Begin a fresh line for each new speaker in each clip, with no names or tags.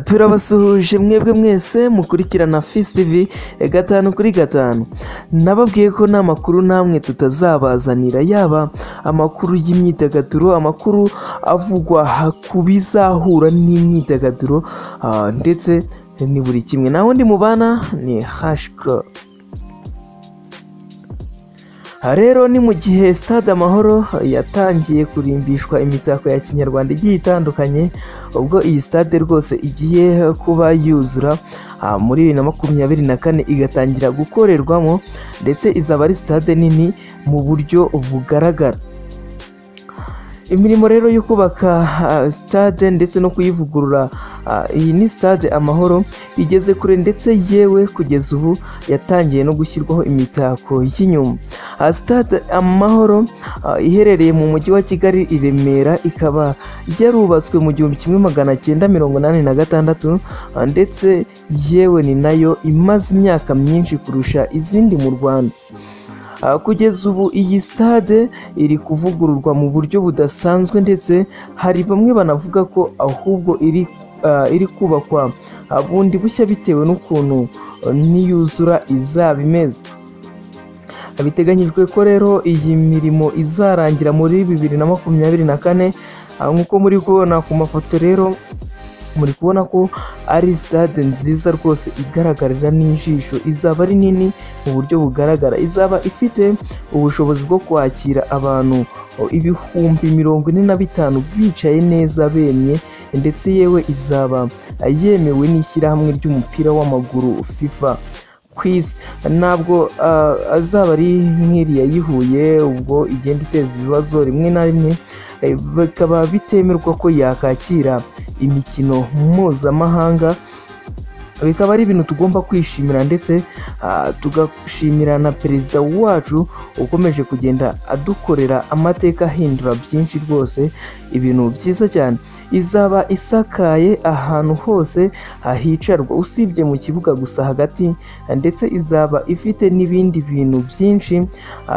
Turabasuhuje mwebwe mwese mukurikirana Fist TV 5 kuri 5. Nababwiye ko nta makuru namwe tutazabazanira, yaba amakuru y'imyidagaduro, amakuru avugwa ku bizahura n'imyidagaduro, ndetse ni buri kimwe. Naho ndi mubana ni Hashko. Rero ni mu gihe Stade Amahoro yatangiye kurimbishwa imitako ya kinyarwanda igiye itandukanye, ubwo iyi stade rwose igiye kuba yuzura muri 2024 igatangira gukorerwamo, ndetse izaba ari stade nini mu buryo bugaragara. Imirimo rero yo kubaka stade ndetse no kuyivugurura, iyi ni Stade Amahoro igeze kure, ndetse yewe kugeza ubu yatangiye no gushyirwaho imitako y'inyuma. Stade Amahoro iherereye mu mujyi wa Kigali i Remera, ikaba yarubatswe mu 1986, ndetse yewe ni nayo imaze imyaka myinshi kurusha izindi mu Rwanda. Kugeza ubu iyi stade iri kuvugururwa mu buryo budasanzwe, ndetse hari bamwe banavuga ko ahubwo iri kubakwa bundi bushya bitewe n'ukuntu niyuzura izaba imeze. Biteganyijwe ko rero iyi mirimo izarangira muri 2024, nk'uko muri kubona ku mafoto. Rero muri kubona ko ari stade nziza rwose igaragarira n'ijisho, izaba ari nini mu buryo bugaragara, izaba ifite ubushobozi bwo kwakira abantu 45,000 bicaye neza bemye, ndetse yewe izaba yemewe n'ishyirahamwe ry'umupira w'amaguru FIFA kwisi. Ntabwo azaba ari nk'iriya yihuye ubwo igenda iteza ibibazo rimwe na rimwe, bikaba bitemerwa ko yakakira imikino mpuzamahanga. Bikaba ari ibintu tugomba kwishimira, ndetse tugashimira na perezida wacu ukomeje kugenda adukorera amateka ahindura byinshi rwose, ibintu byiza cyane. Izaba isakaye ahantu hose hicarwa usibye mu kibuga gusa hagati, ndetse izaba ifite n'ibindi bintu byinshi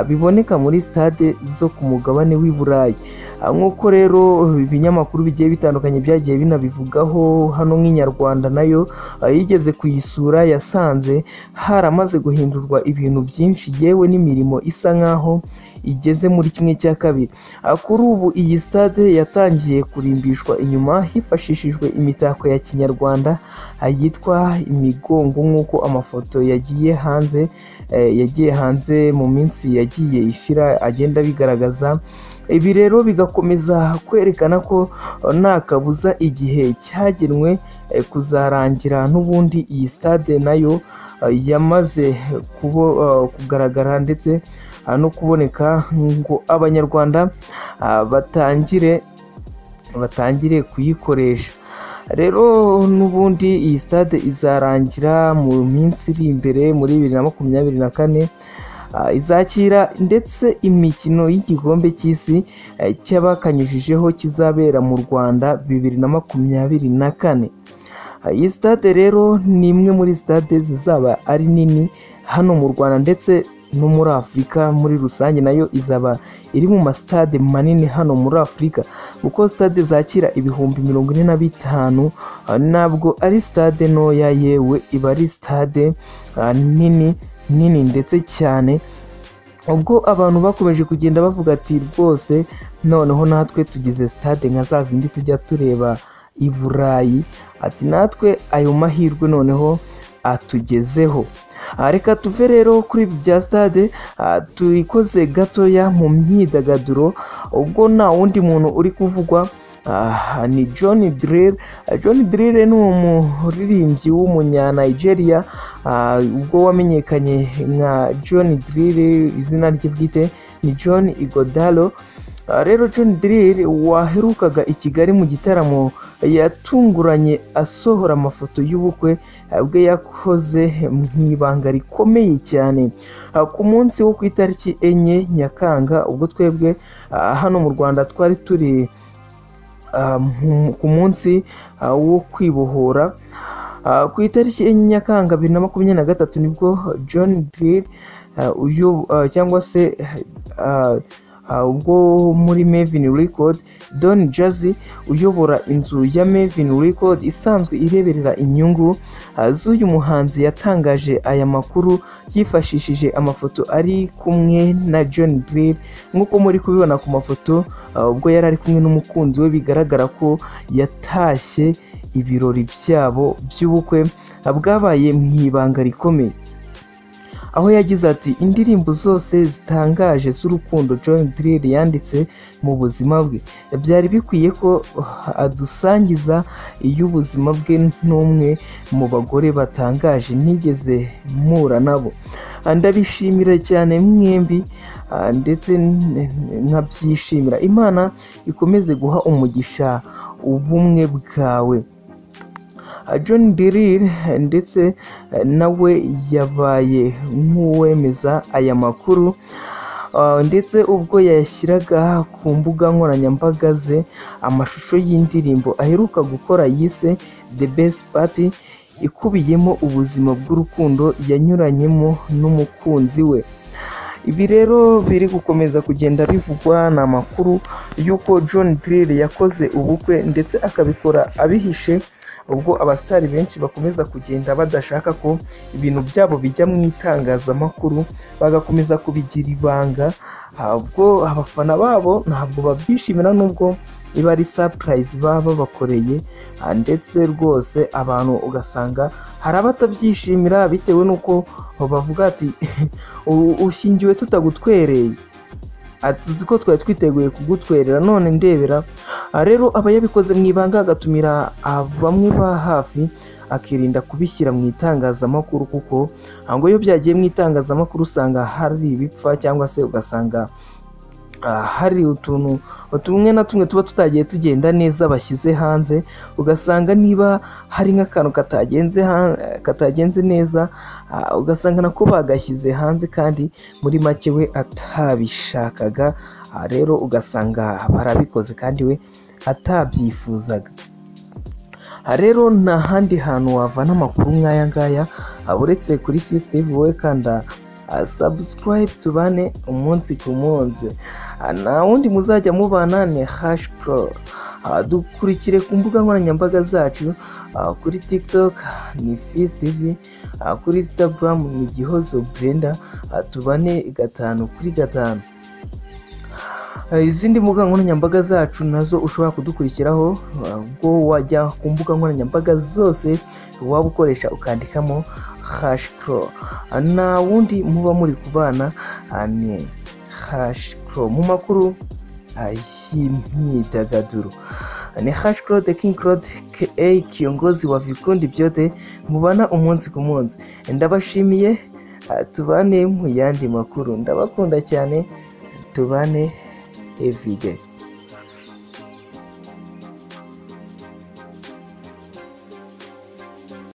biboneka muri stade zo ku mugabane w'i Burayi. Nk'uko rero ibinyamakuru bigiye bitandukanye byagiye binabivugaho, hano nk'inyarwanda nayo yigeze kuyisura, yasanze haramaze guhindurwa ibintu byinshi, yewe n'imirimo isa nkaho igeze muri 1/2. Kuri ubu iyi stade yatangiye kurimbishwa inyuma hifashishijwe imitako ya kinyarwanda yitwa imigongo, nk'uko amafoto yagiye hanze mu minsi yagiye ishira agenda bigaragaza. Ibi rero bigakomeza kwerekana ko nta kabuza igihe cyagenwe kuzarangira, n'ubundi iyi stade nayo yamaze kugaragara ndetse no kuboneka ngo abanyarwanda batangire kuyikoresha. Rero n'ubundi iyi stade izarangira mu minsi iri imbere muri 2024, izakira ndetse imikino y'igikombe cy'isi cy'abakanyujijeho kizabera mu Rwanda 2024. Iyi stade rero ni imwe muri stade zizaba ari nini hano mu Rwanda, ndetse no muri Afurika muri rusange. Nayo izaba iri mu mastade manini hano muri Afurika, kuko stade zakira 45,000 ntabwo ari stade ntoya, yewe iba ari stade nini ndetse cyane. Ubwo abantu bakomeje kugenda bavuga ati rwose noneho natwe tugize stade nka za zindi tujya tureba i Burayi, ati natwe ayo mahirwe noneho atugezeho. Reka tuve rero kuri bya stade tuyikoze gatoya mu myidagaduro, ubwo nta wundi muntu uri kuvugwa ni Drille. Drille ni umuririmbyi w'umunya-Nigeria, ubwo wamenyekanye nka Drille, izina rye bwite ni John Igodalo. Rero Drille waherukaga i Kigali mu gitaramo yatunguranye asohora amafoto y'ubukwe bwe yakoze mu ibanga rikomeye cyane ku munsi wo ku itariki 4 Nyakanga, ubwo twebwe hano mu Rwanda twari turi ku munsi wo kwibohora. Ku itariki 4 Nyakanga 2023 nibwo Drille uyu cyangwa se ubwo muri Mavin Record Don Jazzy uyobora inzu ya Mavin Record isanzwe ireberera inyungu z'uyu muhanzi yatangaje aya makuru yifashishije amafoto ari kumwe na John Drille nk'uko muri kubibona ku mafoto ubwo yari ari kumwe n'umukunzi we bigaragara ko yatashye ibirori byabo by'ubukwe bwabaye mu ibanga rikomeye, aho yagize ati indirimbo zose zitangaje z'urukundo John Drille yanditse mu buzima bwe byari bikwiye ko adusangiza iy'ubuzima bwe n'umwe mu bagore batangaje nigeze mpura nabo. Ndabishimira cyane mwembi ndetse nkabyishimira. Imana ikomeze guha umugisha ubumwe bwawe. John Drille ndetse nawe yabaye nk'uwemeza aya makuru ndetse ubwo yashyiraga ku mbuga nkoranyambaga ze amashusho y'indirimbo aheruka gukora yise The Best Party ikubiyemo ubuzima bw'urukundo yanyuranyemo n'umukunzi we. Ibi rero biri gukomeza kugenda bivugwa na makuru y'uko John Drille yakoze ubukwe ndetse akabikora abihishe, ubwo abastari benshi bakomeza kugenda badashaka ko ibintu byabo bijya mu itangazamakuru bagakomeza kubigira ibanga, ubwo abafana babo ntabwo babyishimira nubwo iba ari surprise baba bakoreye, ndetse rwose abantu ugasanga hari abatabyishimira bitewe n'uko bavuga ati ushingiwe tutagutwereye, atuzi ko twari twiteguye kugutwerera none ndebera. Rero aba yabikoze mu ibanga agatumira bamwe ba hafi akirinda kubishyira mu itangazamakuru, kuko ngo iyo byagiye mu itangazamakuru usanga hari ibipfa cyangwa se ugasanga hari utuntu tumwe na tumwe tuba tutagiye tugenda neza bashyize hanze, ugasanga niba hari nk'akantu katagenze neza ugasanga nako bagashyize hanze kandi muri make we atabishakaga, rero ugasanga barabikoze kandi we atabyifuzaga. Rero nta handi hantu wavana amakuru nk'aya ngaya uretse kuri Fist TV. wowe kanda subscribe tubane umunsi ku munsi, na wundi muzajya mubana ni #pro. Dukurikire ku mbuga nkoranyambaga zacu kuri TikTok ni Fist TV, kuri Instagram ni Gihozo Brenda, tubane 5/5. Izindi mbuga nkoranyambaga zacu nazo ushobora kudukurikiraho ubwo wajya ku mbuga nkoranyambaga zose waba ukoresha ukandikamo #pro. Na wundi muba muri kubana ni #pro mu makuru y'imyidagaduro ni #pro the King Claude ka kiongozi wa vikundi vyote mubana umunsi ku munsi. Ndabashimiye, tubane mu yandi makuru. Ndabakunda cyane, tubane everyday.